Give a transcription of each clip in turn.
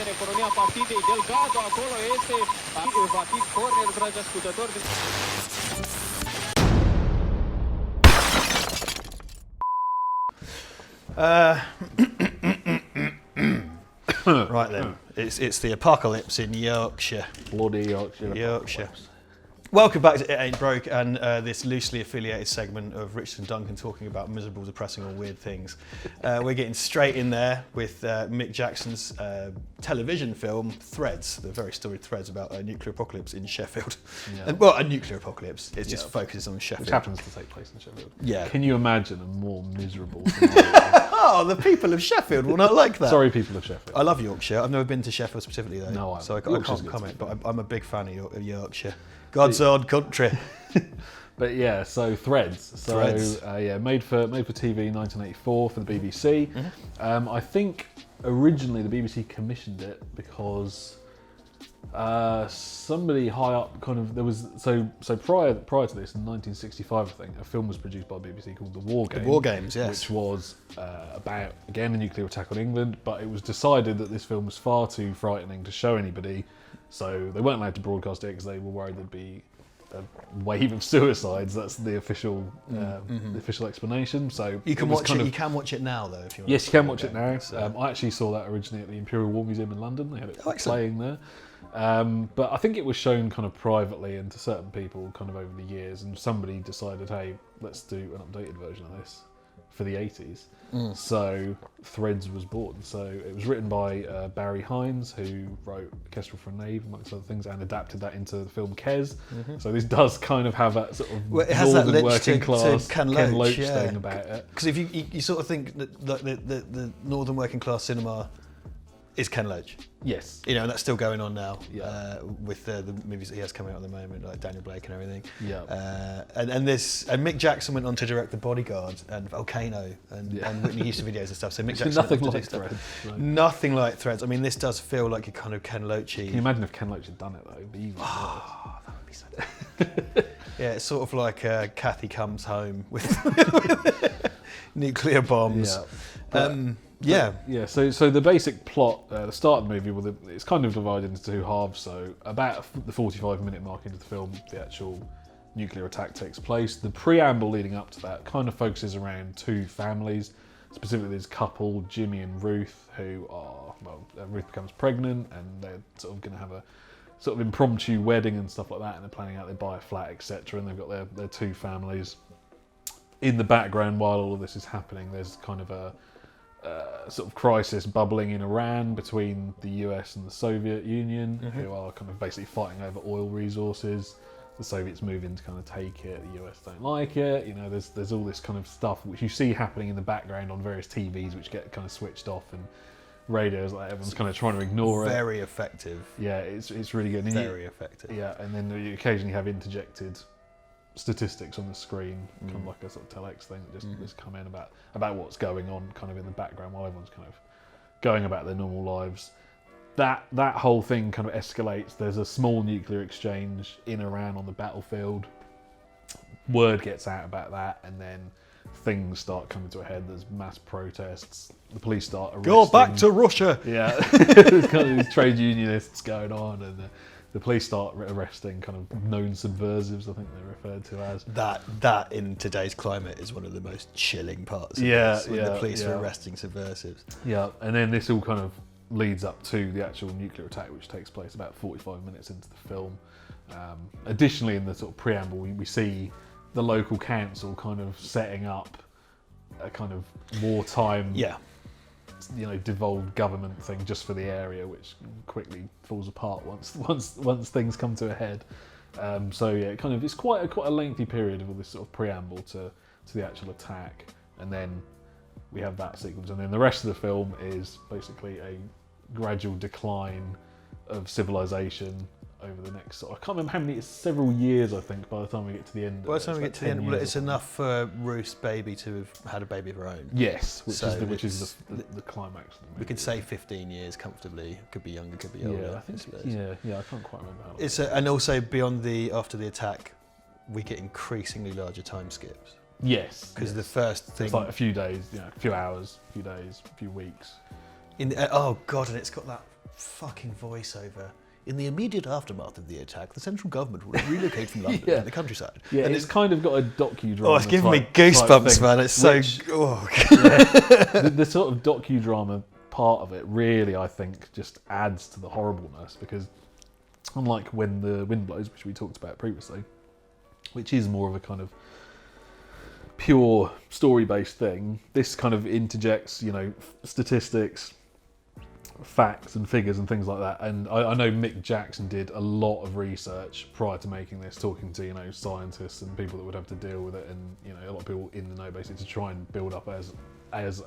Economia partidei Delgado, acolo este va fi corner, dragi ascultători. Right then, it's the apocalypse in Yorkshire. Bloody Yorkshire. Yorkshire. Welcome back to It Ain't Broke and this loosely affiliated segment of Richard and Duncan talking about miserable, depressing or weird things. We're getting straight in there with Mick Jackson's television film Threads, the very storied Threads about a nuclear apocalypse in Sheffield. Yeah. Well, a nuclear apocalypse. It just focuses on Sheffield. Which happens to take place in Sheffield. Yeah. Can you imagine a more miserable scenario? Oh, the people of Sheffield will not like that. Sorry, people of Sheffield. I love Yorkshire. I've never been to Sheffield specifically though. No, so I can't comment, but I'm a big fan of Yorkshire. God's own country. But yeah, so Threads. Threads. Made for TV in 1984 for the BBC. Mm-hmm. I think originally the BBC commissioned it because somebody high up there was prior to this in 1965 I think a film was produced by the BBC called The War Games. The War Games, yes. Which was about again a nuclear attack on England, but it was decided that this film was far too frightening to show anybody. So they weren't allowed to broadcast it because they were worried there'd be a wave of suicides. That's the official the official explanation. So you can watch it. You can watch it now, though, if you want. Yes, you can watch it now. I actually saw that originally at the Imperial War Museum in London. They had it playing there. But I think it was shown kind of privately and to certain people kind of over the years. And somebody decided, hey, let's do an updated version of this for the 80s. So Threads was born. So it was written by Barry Hines, who wrote Kestrel for a Knave, amongst other things, and adapted that into the film Kes. So this does kind of have that sort of northern working class Ken Loach thing about it. Because if you sort of think that the northern working class cinema is Ken Loach. Yes. You know, and that's still going on now with the movies that he has coming out at the moment, like Daniel Blake and everything. Yeah. And Mick Jackson went on to direct The Bodyguard and Volcano and Whitney Houston videos and stuff. So Mick Jackson nothing like Threads. Right? Nothing like Threads. I mean, this does feel like a kind of Ken Loachy. Can you imagine if Ken Loach had done it though? It'd be even worse. That would be so Yeah, it's sort of like Kathy Comes Home with nuclear bombs. Yeah. So the basic plot, the start of the movie, it's kind of divided into two halves. So about the 45-minute mark into the film, the actual nuclear attack takes place. The preamble leading up to that kind of focuses around two families, specifically this couple, Jimmy and Ruth, who are, Ruth becomes pregnant and they're sort of going to have a sort of impromptu wedding and stuff like that, and they're planning out, they buy a flat, etc. And they've got their two families. In the background, while all of this is happening, there's kind of a sort of crisis bubbling in Iran between the US and the Soviet Union, who are kind of basically fighting over oil resources. The Soviets move in to kind of take it, the US don't like it. You know, there's all this kind of stuff which you see happening in the background on various TVs which get kind of switched off, and radios, like everyone's kind of trying to ignore it. Very effective. Yeah, it's really good. Very effective. Yeah, and then you occasionally have interjected statistics on the screen, kind of like a sort of telex thing that just come in about what's going on kind of in the background while everyone's kind of going about their normal lives. That whole thing kind of escalates. There's a small nuclear exchange in Iran on the battlefield. Word gets out about that, and then things start coming to a head. There's mass protests. The police start arresting. Go back to Russia! Yeah, there's kind of these trade unionists going on, and the police start arresting kind of known subversives, I think they're referred to as. That in today's climate is one of the most chilling parts of this, when the police are arresting subversives. Yeah, and then this all kind of leads up to the actual nuclear attack, which takes place about 45 minutes into the film. Additionally, in the sort of preamble, we see the local council kind of setting up a kind of wartime devolved government thing just for the area, which quickly falls apart once things come to a head. It's quite a lengthy period of all this sort of preamble to the actual attack, and then we have that sequence, and then the rest of the film is basically a gradual decline of civilization over the next I can't remember how many, it's several years I think by the time we get to the end. By the time we get to the end, it's enough for Ruth's baby to have had a baby of her own. Yes, which is the climax of the movie. We could say 15 years comfortably. Could be younger, could be older. Yeah, I think I can't quite remember how long. And also beyond after the attack, we get increasingly larger time skips. Yes. Because the first thing... It's like a few days, a few hours, a few days, a few weeks. Oh, God, and it's got that fucking voiceover. In the immediate aftermath of the attack, the central government will relocate from London to the countryside. Yeah, and it's kind of got a docudrama. Oh, it's giving me goosebumps, man. It's so... The sort of docudrama part of it really, I think, just adds to the horribleness, because unlike When the Wind Blows, which we talked about previously, which is more of a kind of pure story-based thing, this kind of interjects, statistics, facts and figures and things like that. And I know Mick Jackson did a lot of research prior to making this, talking to scientists and people that would have to deal with it, and a lot of people in the know, basically, to try and build up as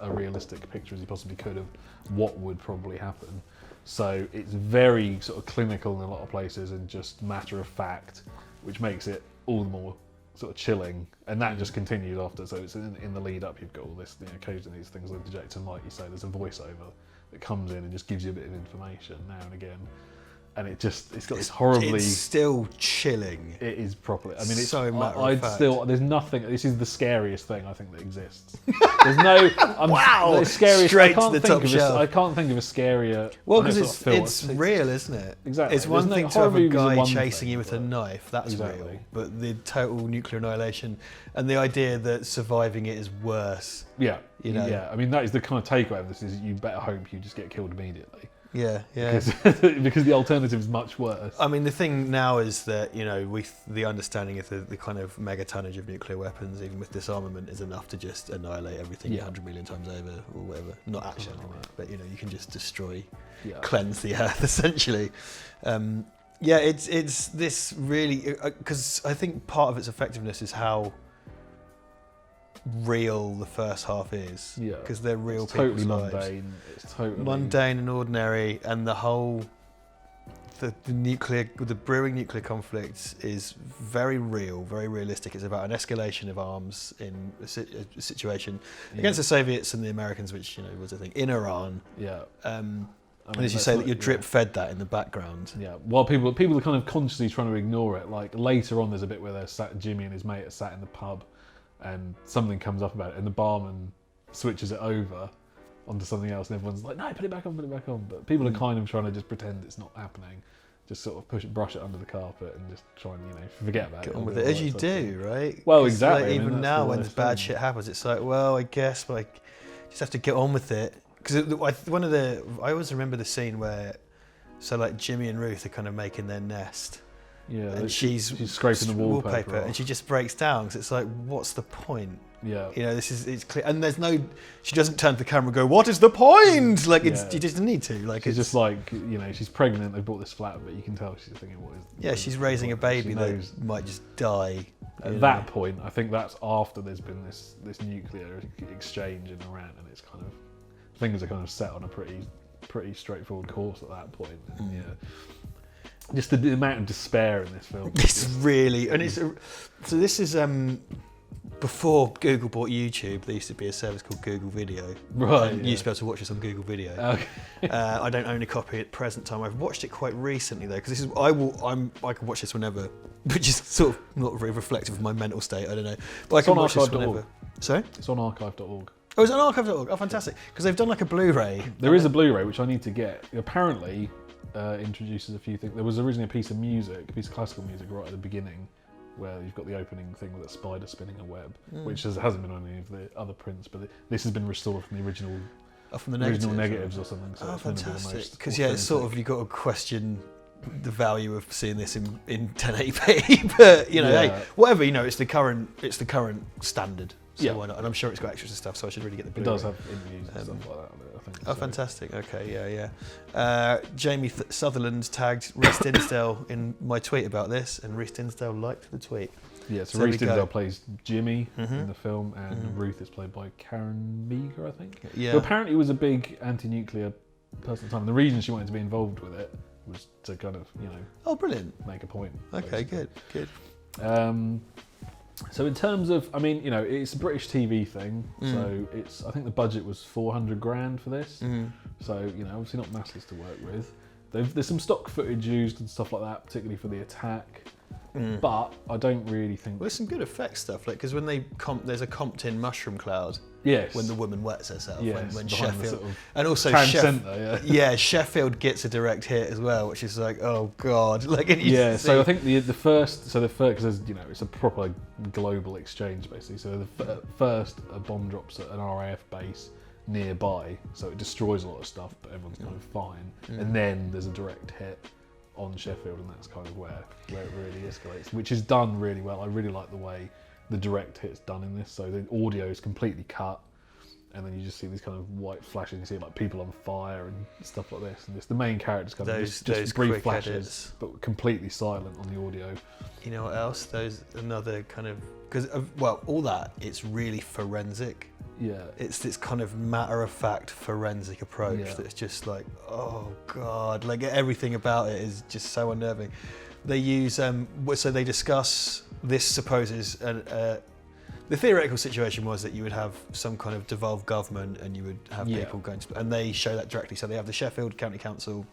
a realistic picture as he possibly could of what would probably happen. So it's very sort of clinical in a lot of places and just matter of fact, which makes it all the more sort of chilling. And that just continues after. So it's in the lead up, you've got all this, occasionally these things interject, and like you say, there's a voiceover that comes in and just gives you a bit of information now and again, and it's got this horribly... It's still chilling. It is properly... I mean, it's so matter of fact. There's nothing... This is the scariest thing, I think, that exists. There's no... Wow! The scariest, Straight to the top shelf. I can't think of a scarier... Well, because it's real, isn't it? Exactly. It's one thing to have a guy chasing you with a thing, knife, that's exactly. real. But the total nuclear annihilation and the idea that surviving it is worse. Yeah. Yeah, I mean, that is the kind of takeaway of this, is you better hope you just get killed immediately. Yeah. Because the alternative is much worse. I mean, the thing now is that, with the understanding of the kind of megatonnage of nuclear weapons, even with disarmament, is enough to just annihilate everything 100 million times over, or whatever. Not actually, but, you can just destroy, cleanse the earth, essentially. It's this really... Because I think part of its effectiveness is how real the first half is, because they're real people's lives. Mundane. It's totally mundane and ordinary, and the whole the brewing nuclear conflict is very real, very realistic. It's about an escalation of arms in a situation against the Soviets and the Americans, which was a thing in Iran. And as you say, that you're drip fed that in the background. Yeah. While people are kind of consciously trying to ignore it. Like later on, there's a bit where Jimmy and his mate are sat in the pub, and something comes up about it, and the barman switches it over onto something else, and everyone's like, no, put it back on. But people are kind of trying to just pretend it's not happening, just sort of brush it under the carpet and just try and forget about it. Get on with it, as you do, right? Well, exactly. Like, even now, when bad shit happens, it's like, well, I guess just have to get on with it. Because I always remember the scene where, Jimmy and Ruth are kind of making their nest. Yeah, and she's scraping the wallpaper and she just breaks down, because it's like, what's the point? Yeah, it's clear, and she doesn't turn to the camera and go, what is the point? Like, you just need to. Like, she's just like, she's pregnant. They bought this flat, but you can tell she's thinking, what is? Yeah, she's raising a baby that might just die. At that point, I think that's after there's been this nuclear exchange in Iran, and it's kind of things are kind of set on a pretty straightforward course at that point. And, just the amount of despair in this film. It's really, and so this is before Google bought YouTube. There used to be a service called Google Video. Right. You used to be able to watch this on Google Video. Okay. I don't own a copy at present time. I've watched it quite recently though, because I can watch this whenever, which is sort of not very reflective of my mental state. I don't know, but I can watch this whenever. Sorry? It's on archive.org. Oh, it's on archive.org. Oh, fantastic! Because they've done like a Blu-ray. There is a Blu-ray which I need to get. Apparently. Introduces a few things. There was originally a piece of classical music right at the beginning, where you've got the opening thing with a spider spinning a web, which hasn't been on any of the other prints, but this has been restored from the original. From the original negatives or something. So it's fantastic! Because it's sort of, you've got to question the value of seeing this in 1080p, but hey, whatever. It's the current standard. So why not? And I'm sure it's got extras and stuff, so I should really get the Blu-ray. It does have interviews and stuff like that. Oh, fantastic. Okay, yeah. Jamie Sutherland tagged Reece Dinsdale in my tweet about this, and Reece Dinsdale liked the tweet. Yeah, so Reece Dinsdale plays Jimmy in the film, and Ruth is played by Karen Meager, I think. Yeah. Who apparently was a big anti-nuclear person at the time. The reason she wanted to be involved with it was to kind of, Oh, brilliant. make a point. Okay, basically. good. So in terms of, it's a British TV thing, so I think the budget was 400 grand for this. So, obviously not masses to work with. There's some stock footage used and stuff like that, particularly for the attack. but I don't really think. Well, there's some good effect stuff, like because when there's a Compton mushroom cloud. Yes. When the woman wets herself. Yes, When behind the Sheffield. sort of And also town centre, yeah. Sheffield gets a direct hit as well, which is like, oh god. Like, and you Yeah, see- so I think the first, because there's, it's a proper global exchange basically. So first a bomb drops at an RAF base nearby, so it destroys a lot of stuff, but everyone's kind of fine. And then there's a direct hit on Sheffield, and that's kind of where it really escalates, which is done really well. I really like the way the direct hit's done in this. So the audio is completely cut, and then you just see these kind of white flashes. You see like people on fire and stuff like this. And the main characters kind of just brief quick flashes, edits. but completely silent on the audio. You know what else? Those another kind of because all that it's really forensic. Yeah, It's this kind of matter-of-fact forensic approach that's just like, oh god, like everything about it is just so unnerving. They use so they discuss this supposes the theoretical situation was that you would have some kind of devolved government and you would have people going to, and they show that directly. So they have the Sheffield County Council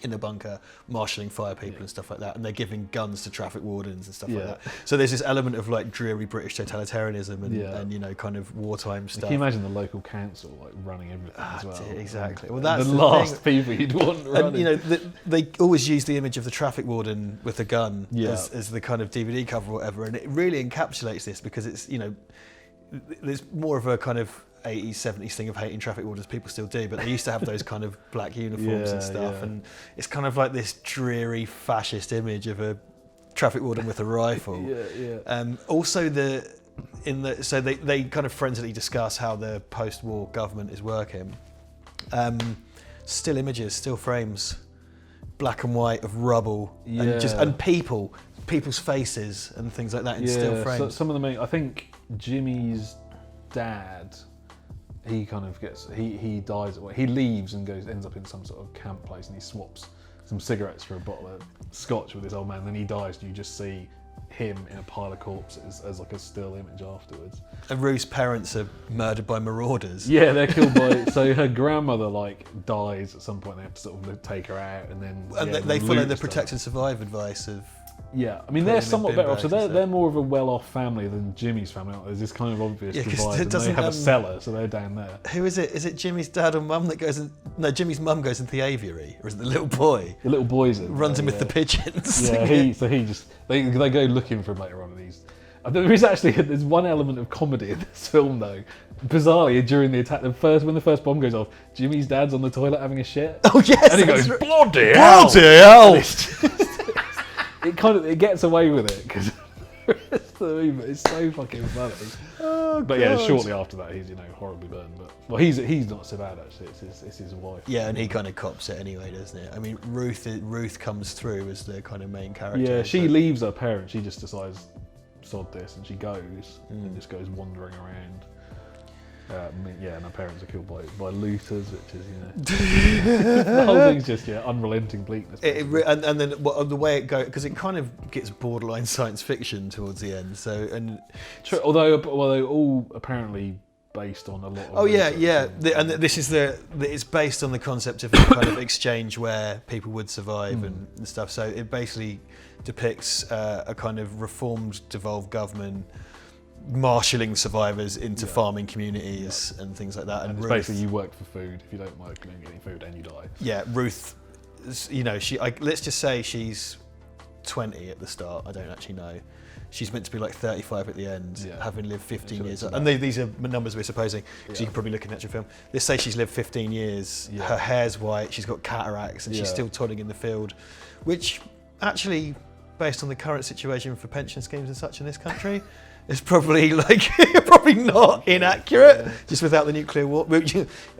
in the bunker marshalling fire people and stuff like that, and they're giving guns to traffic wardens and stuff like that. So there's this element of like dreary British totalitarianism and kind of wartime stuff. Can you imagine the local council like running everything as well? Exactly. Well, that's the last people you'd want running. And they always use the image of the traffic warden with a gun as the kind of DVD cover or whatever, and it really encapsulates this because it's there's more of a kind of 80s, 70s thing of hating traffic wardens. People still do, but they used to have those kind of black uniforms and stuff, and it's kind of like this dreary fascist image of a traffic warden with a rifle. Also, so they kind of forensically discuss how the post-war government is working. Still images, still frames, black and white of rubble and people's faces and things like that in still frames. So some of the main, I think Jimmy's dad, he kind of gets, he dies, he leaves and ends up in some sort of camp place, and he swaps some cigarettes for a bottle of scotch with this old man. Then he dies, and you just see him in a pile of corpses as like a still image afterwards. And Ruth's parents are murdered by marauders. Yeah, they're killed by. So her grandmother dies at some point. They have to sort of take her out, and then they follow the protect and survive advice of. Yeah, I mean they're somewhat better off. So they're more of a well-off family than Jimmy's family. There's this kind of obvious divide. And they have a cellar, so they're down there. Who is it? Is it Jimmy's dad or mum that goes in? No, Jimmy's mum goes into the aviary, or is it the little boy? The little boy's in. Runs in with the pigeons. Yeah, they go looking for him later on in these. There's one element of comedy in this film though. Bizarrely, during the attack, when the first bomb goes off, Jimmy's dad's on the toilet having a shit. Oh yes, and he goes, "Bloody hell!" It gets away with it because the rest of the movie is so fucking funny. Oh, but yeah, shortly after that, he's horribly burned. But he's not so bad actually. It's his wife. Yeah, and he kind of cops it anyway, doesn't it? I mean, Ruth comes through as the kind of main character. Yeah, she leaves her parents. She just decides, sod this, and she goes and just goes wandering around. And her parents are killed by looters, which is the whole thing's just unrelenting bleakness. And then the way it goes, because it kind of gets borderline science fiction towards the end. So True, although all apparently based on a lot of. It's based on the concept of a kind of exchange where people would survive and stuff. So it basically depicts a kind of reformed, devolved government marshalling survivors into farming communities and things like that. And it's basically you work for food. If you don't work, you don't get any food and you die. Yeah, Ruth, let's just say she's 20 at the start. I don't actually know. She's meant to be like 35 at the end, having lived 15 years. And these are numbers we're supposing, so you can probably look in the actual film. Let's say she's lived 15 years, her hair's white, she's got cataracts, and she's still toiling in the field, which actually, based on the current situation for pension schemes and such in this country, is probably probably not inaccurate. Just without the nuclear war,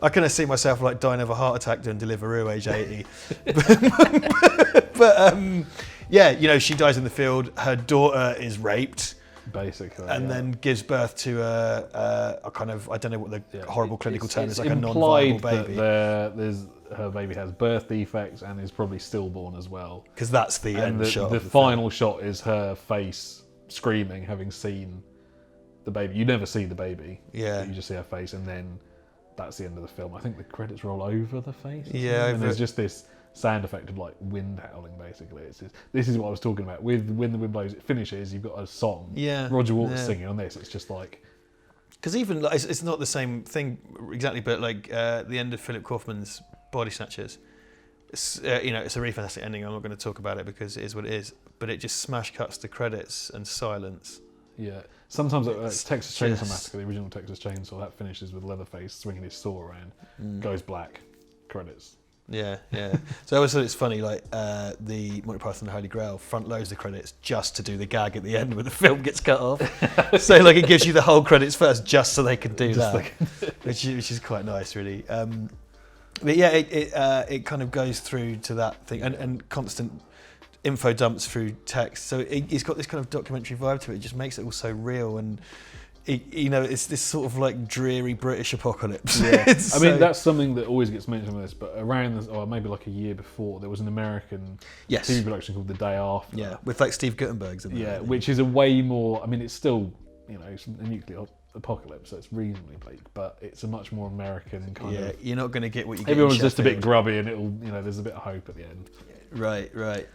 I kind of see myself like dying of a heart attack doing Deliveroo age 80. But she dies in the field. Her daughter is raped, basically, and then gives birth to a kind of, I don't know what the horrible clinical term is, like a non-viable baby. Her baby has birth defects and is probably stillborn as well. Because that's the end shot. The final shot is her face screaming, having seen the baby. You never see the baby. Yeah. You just see her face, and then that's the end of the film. I think the credits roll over the face. Yeah. And there's just this sound effect of like wind howling. Basically, this is what I was talking about. With When the Wind Blows, it finishes. You've got a song. Yeah. Roger Waters singing on this. It's just like. Because even like, it's not the same thing exactly, but like the end of Philip Kaufman's Body Snatchers, it's, it's a really fantastic ending. I'm not going to talk about it because it is what it is. But it just smash cuts to credits and silence. Yeah. Sometimes Texas Chainsaw Massacre, the original Texas Chainsaw, that finishes with Leatherface swinging his saw around, goes black, credits. Yeah. So I always thought it's funny, like the Monty Python and the Holy Grail front loads the credits just to do the gag at the end when the film gets cut off. So like it gives you the whole credits first just so they can do that, which is quite nice, really. But yeah, it kind of goes through to that thing and constant info dumps through text. So it's got this kind of documentary vibe to it. It just makes it all so real and. It's this sort of like dreary British apocalypse. Yeah. I mean, that's something that always gets mentioned with this, but around or maybe like a year before, there was an American TV production called The Day After. Yeah, with like Steve Guttenberg's in there. Yeah, which is a way more, I mean, it's still, it's a nuclear apocalypse, so it's reasonably bleak, but it's a much more American kind of... Yeah, you're not going to get what you get Everyone's just a bit grubby and it'll, there's a bit of hope at the end. Right.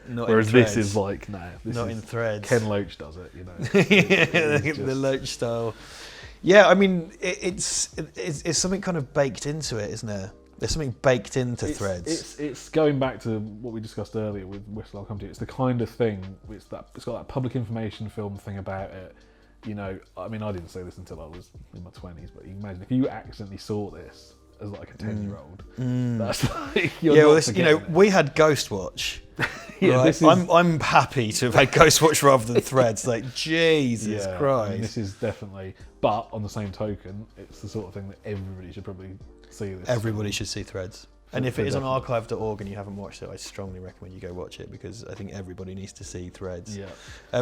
Not whereas in this is like, this not is, in threads. Ken Loach does it, The Loach style. Yeah, I mean, it's something kind of baked into it, isn't there? There's something baked into threads. It's going back to what we discussed earlier with Whistle I'll Come to You. It's the kind of thing, it's got that public information film thing about it. I mean, I didn't say this until I was in my 20s, but you can imagine if you accidentally saw this as like a 10-year-old, that's like, we had Ghostwatch. Yeah, right? I'm happy to have had Ghostwatch rather than Threads. Like, Jesus Christ. I mean, this is definitely, but on the same token, it's the sort of thing that everybody should probably see. Everybody should see Threads. And if it is on archive.org and you haven't watched it, I strongly recommend you go watch it because I think everybody needs to see Threads. Yeah.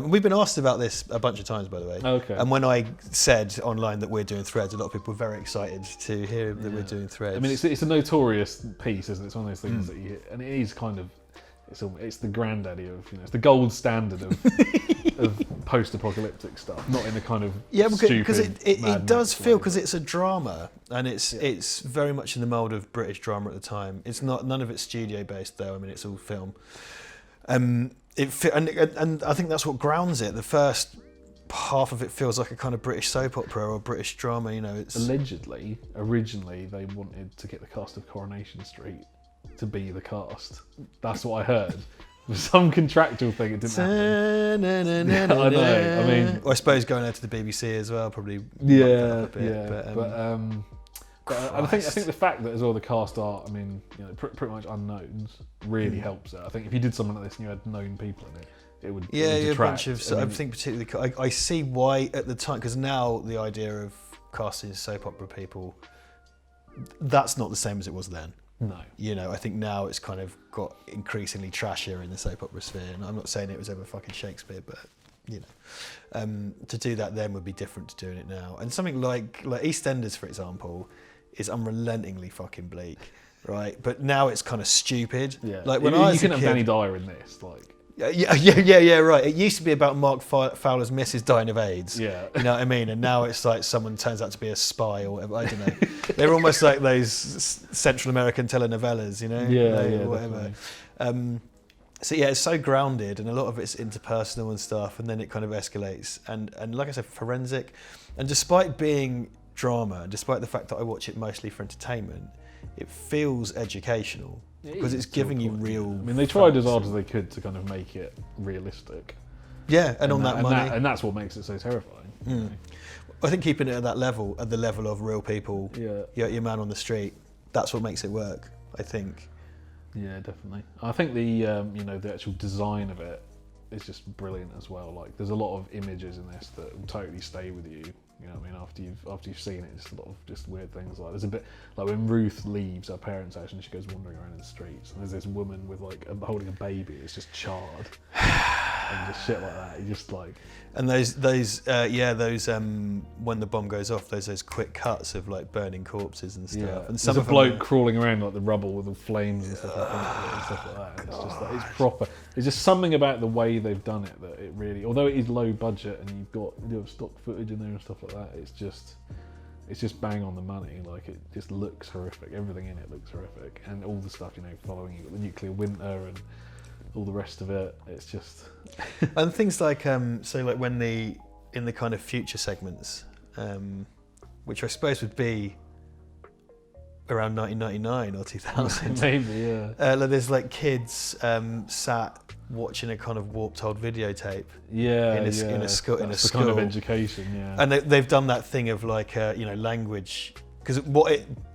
We've been asked about this a bunch of times, by the way. Okay. And when I said online that we're doing Threads, a lot of people were very excited to hear that we're doing Threads. I mean, it's a notorious piece, isn't it? It's one of those things that you, and it is kind of, it's the granddaddy of, it's the gold standard of post-apocalyptic stuff, not in a kind of because it does feel, way. because it's a drama and it's very much in the mould of British drama at the time. It's none of it's studio based though. I mean, it's all film. And I think that's what grounds it. The first half of it feels like a kind of British soap opera or British drama. It's allegedly originally they wanted to get the cast of Coronation Street to be the cast. That's what I heard. Some contractual thing, it didn't happen. I know. I mean, I suppose going out to the BBC as well probably. But I think the fact that as well the cast are, I mean, pretty much unknowns really helps it. I think if you did something like this and you had known people in it, it would a detract. bunch of. I think particularly, I see why at the time, because now the idea of casting soap opera people, that's not the same as it was then. No. I think now it's kind of got increasingly trashier in the soap opera sphere, and I'm not saying it was ever fucking Shakespeare, but to do that then would be different to doing it now. And something like EastEnders, for example, is unrelentingly fucking bleak, right? But now it's kind of stupid. Yeah. Like when I was you can have Danny Dyer in this, like. Yeah, right. It used to be about Mark Fowler's missus dying of AIDS. Yeah. You know what I mean? And now it's like someone turns out to be a spy or whatever. I don't know. They're almost like those Central American telenovelas, whatever. So yeah, it's so grounded, and a lot of it's interpersonal and stuff, and then it kind of escalates. And like I said, forensic. And despite being drama, despite the fact that I watch it mostly for entertainment, it feels educational. Because it's giving you real. I mean, they tried as hard as they could to kind of make it realistic. Yeah, and on that money. And that's what makes it so terrifying. I think keeping it at that level, at the level of real people, your man on the street, that's what makes it work, I think. Yeah, definitely. I think the the actual design of it is just brilliant as well. Like, there's a lot of images in this that will totally stay with you. You know what I mean? After you've seen it, it's a lot of just weird things. Like, there's a bit like when Ruth leaves her parents' house and she goes wandering around in the streets, and there's this woman with holding a baby. It's just charred and just shit like that. You just like. And those when the bomb goes off, those quick cuts of like burning corpses and stuff. Yeah. And there's a bloke crawling around like the rubble with the flames and stuff like that. And it's just like, it's proper. There's just something about the way they've done it that it really, although it is low budget and you have stock footage in there and stuff like that, it's just bang on the money. Like, it just looks horrific. Everything in it looks horrific, and all the stuff, you know, following you, the nuclear winter and all the rest of it. It's just and things like so like when in the kind of future segments, which I suppose would be around 1999 or 2000. Maybe, yeah. Like there's like kids sat watching a kind of warped old videotape. Yeah, in a school. The kind of education, yeah. And they've done that thing of like you know, language, because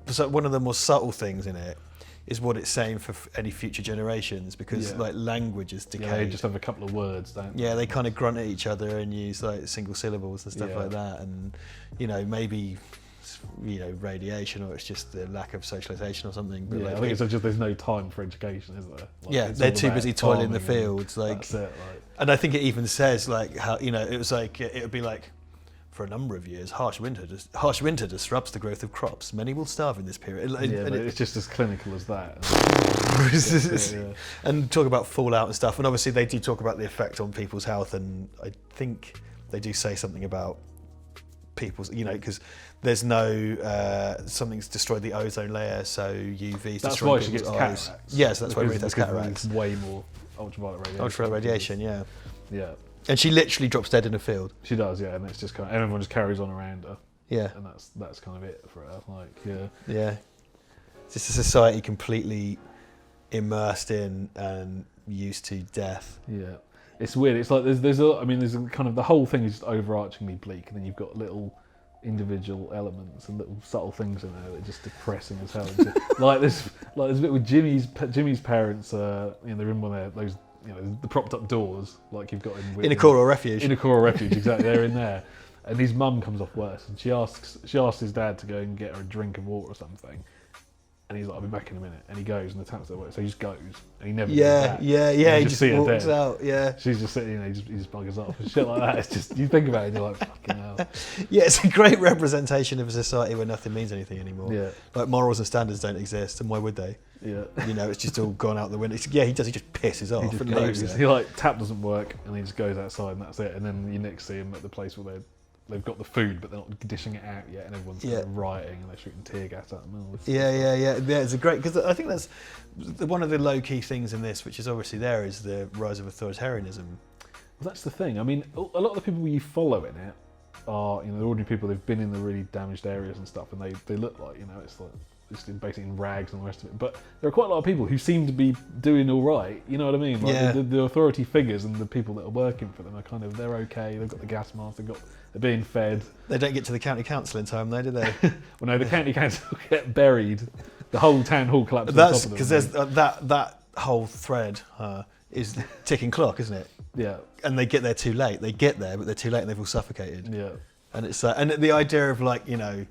so one of the more subtle things in it is what it's saying for any future generations, because like language is decayed. Yeah, they just have a couple of words, don't they? Yeah, they kind of grunt at each other and use like single syllables and stuff like that, and you know, maybe, you know, radiation, or it's just the lack of socialisation or something. But yeah, like, I think it's just there's no time for education, is there? Like, yeah, they're too busy toiling in the fields. Like, that's it, like. And I think it even says like how, you know, it was like it would be like, for a number of years, harsh winter disrupts the growth of crops. Many will starve in this period. Yeah, but it's just as clinical as that. And talk about fallout and stuff. And obviously they do talk about the effect on people's health. And I think they do say something about people's, you know, because there's no, something's destroyed the ozone layer, so UV's that's destroyed why she gets eyes. cataracts. Yes, that's why Ruth has cataracts. Way more ultraviolet radiation. Ultraviolet radiation, yeah. Yeah. And she literally drops dead in a field. She does, yeah, and it's just kind of, everyone just carries on around her. Yeah. And that's kind of it for her, like, yeah. Yeah. It's just a society completely immersed in and used to death. Yeah. It's weird. It's like there's a kind of, the whole thing is just overarchingly bleak, and then you've got little individual elements and little subtle things in there that are just depressing as hell. like there's a bit with Jimmy's parents. You know, they're in one of those, you know, the propped up doors like you've got in a coral refuge. In a coral refuge, exactly. They're in there, and his mum comes off worse, and she asks his dad to go and get her a drink of water or something. And he's like, I'll be back in a minute. And he goes, and the taps don't work. So he just goes, and he never goes back. Yeah, he just walks out, yeah. She's just sitting, you know, he just buggers off and shit like that. It's just, you think about it and you're like, fucking hell. Yeah, it's a great representation of a society where nothing means anything anymore. Yeah. Like morals and standards don't exist, and why would they? Yeah. You know, it's just all gone out the window. Yeah, he just pisses off. He just and goes. leaves it. He like, tap doesn't work, and he just goes outside and that's it. And then you next see him at the place where they've got the food, but they're not dishing it out yet, and everyone's kind of rioting and they're shooting tear gas at them. Yeah. It's a great, because I think that's one of the low key things in this, which is obviously there, is the rise of authoritarianism. Well, that's the thing. I mean, a lot of the people you follow in it are, you know, the ordinary people. They've been in the really damaged areas and stuff, and they look like, you know, it's like just basically in rags and the rest of it. But there are quite a lot of people who seem to be doing all right. You know what I mean? Like the authority figures and the people that are working for them are kind of, they're okay. They've got the gas masks. They're being fed. They don't get to the county council in time, though, do they? Well, no, the county council get buried. The whole town hall collapses. That's because there's that whole thread is ticking clock, isn't it? Yeah. And they get there too late. They get there, but they're too late, and they've all suffocated. Yeah. And it's and the idea of, like, you know,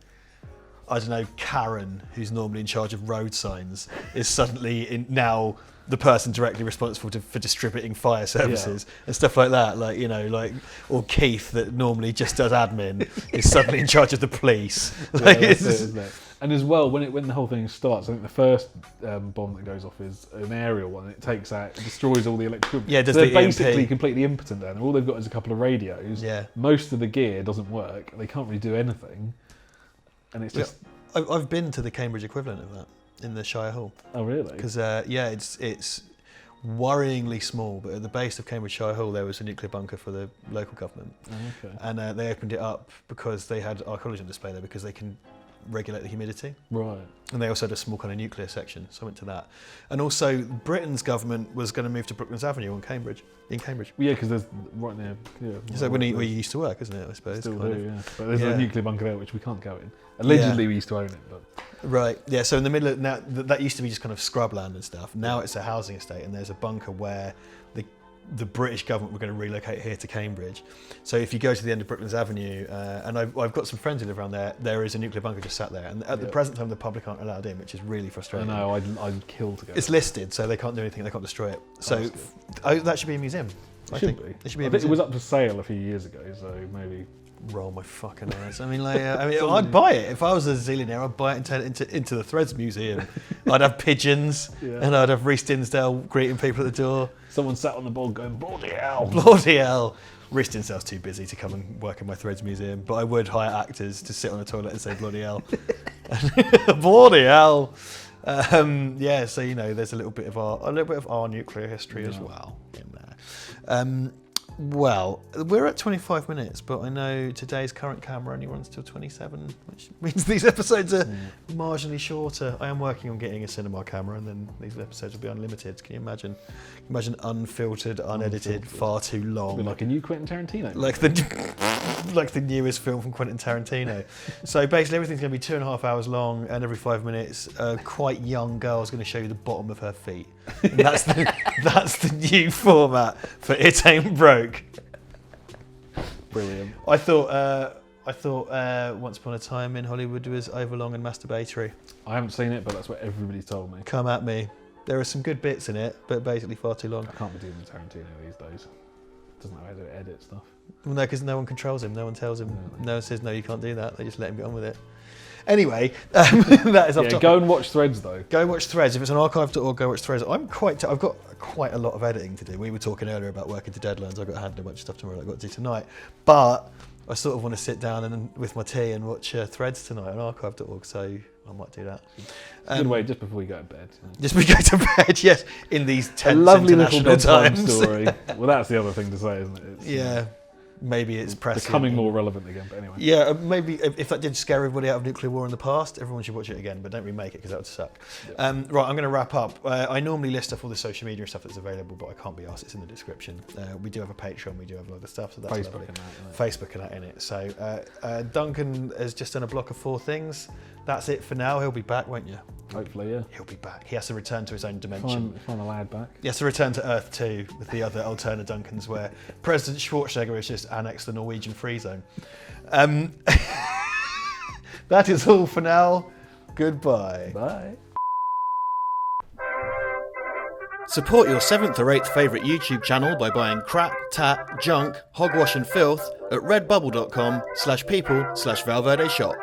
I don't know, Karen, who's normally in charge of road signs, is suddenly now the person directly responsible for distributing fire services and stuff like that. Like, you know, like, or Keith, that normally just does admin, is suddenly in charge of the police. Like, that's it, isn't it? And as well, when the whole thing starts, I think the first bomb that goes off is an aerial one. It destroys all the electrical. Yeah, does so the they're EMP. basically completely impotent then. All they've got is a couple of radios. Yeah. Most of the gear doesn't work. They can't really do anything. And it's just... I've been to the Cambridge equivalent of that in the Shire Hall. Oh, really? Because, it's worryingly small, but at the base of Cambridge Shire Hall there was a nuclear bunker for the local government. Oh, okay. And they opened it up because they had archaeology on display there, because they can regulate the humidity. Right. And they also had a small kind of nuclear section, so I went to that. And also, Britain's government was going to move to Brooklands Avenue in Cambridge. Well, yeah, because there's right near. Yeah, so where you used to work, isn't it? I suppose. Still do, yeah. But there's a nuclear bunker there which we can't go in. Allegedly, we used to own it, but. Right. Yeah. So in the middle of now, that used to be just kind of scrubland and stuff. Now it's a housing estate, and there's a bunker where the British government were going to relocate here to Cambridge. So if you go to the end of Brooklands Avenue, and I've got some friends who live around there, there is a nuclear bunker just sat there. And at the present time, the public aren't allowed in, which is really frustrating. I know, I'd kill to go. It's listed, so they can't do anything, they can't destroy it. So that should be a museum. It should be. It should be. I think it was up for sale a few years ago, so maybe. Roll my fucking eyes. I mean, like, I'd buy it if I was a zillionaire. I'd buy it and turn it into the Threads Museum. I'd have pigeons, and I'd have Rhys Dinsdale greeting people at the door. Someone sat on the board going, bloody hell. Bloody hell. Rich himself's too busy to come and work in my Threads museum, but I would hire actors to sit on a toilet and say bloody hell. Bloody hell. Yeah, so there's a little bit of our nuclear history as well in there. Well, we're at 25 minutes, but I know today's current camera only runs till 27, which means these episodes are marginally shorter. I am working on getting a cinema camera, and then these episodes will be unlimited. Can you imagine? Imagine unfiltered, unedited, far too long. It'll be like a new Quentin Tarantino. Like the newest film from Quentin Tarantino. So basically everything's going to be 2.5 hours long, and every 5 minutes a quite young girl is going to show you the bottom of her feet. And that's the new format for It Ain't Broke. Brilliant. I thought Once Upon a Time in Hollywood was overlong and masturbatory. I haven't seen it, but that's what everybody's told me. Come at me. There are some good bits in it, but basically far too long. I can't be dealing with Tarantino these days. Doesn't know how to edit stuff. Well, no, because no one controls him. No one tells him. No one says, no, you can't do that. They just let him get on with it. Anyway, that is off topic. Go and watch Threads, though. Go watch Threads. If it's on archive.org, go watch Threads. I've got quite a lot of editing to do. We were talking earlier about working to deadlines. I've got to handle a bunch of stuff tomorrow that I've got to do tonight. But I sort of want to sit down and with my tea and watch Threads tonight on archive.org, so I might do that. Good way, just before we go to bed. Just before we go to bed, yes, in these tense a lovely little international bedtime times. story. Well, that's the other thing to say, isn't it? Yeah. Maybe it's pressing. Becoming more relevant again, but anyway. Yeah, maybe if that did scare everybody out of nuclear war in the past, everyone should watch it again, but don't remake it because that would suck. Yep. Right, I'm going to wrap up. I normally list off all the social media and stuff that's available, but I can't be asked. It's in the description. We do have a Patreon, we do have other stuff, so that's Facebook lovely. and that. Facebook and that in it. So Duncan has just done a block of 4 things. That's it for now. He'll be back, won't you? Hopefully, yeah. He'll be back. He has to return to his own dimension. Find a lad back. He has to return to Earth 2 with the other alternate Duncans, where President Schwarzenegger has just annexed the Norwegian free zone. That is all for now. Goodbye. Bye. Support your 7th or 8th favourite YouTube channel by buying crap, tat, junk, hogwash and filth at redbubble.com/people/Val Verde Shop.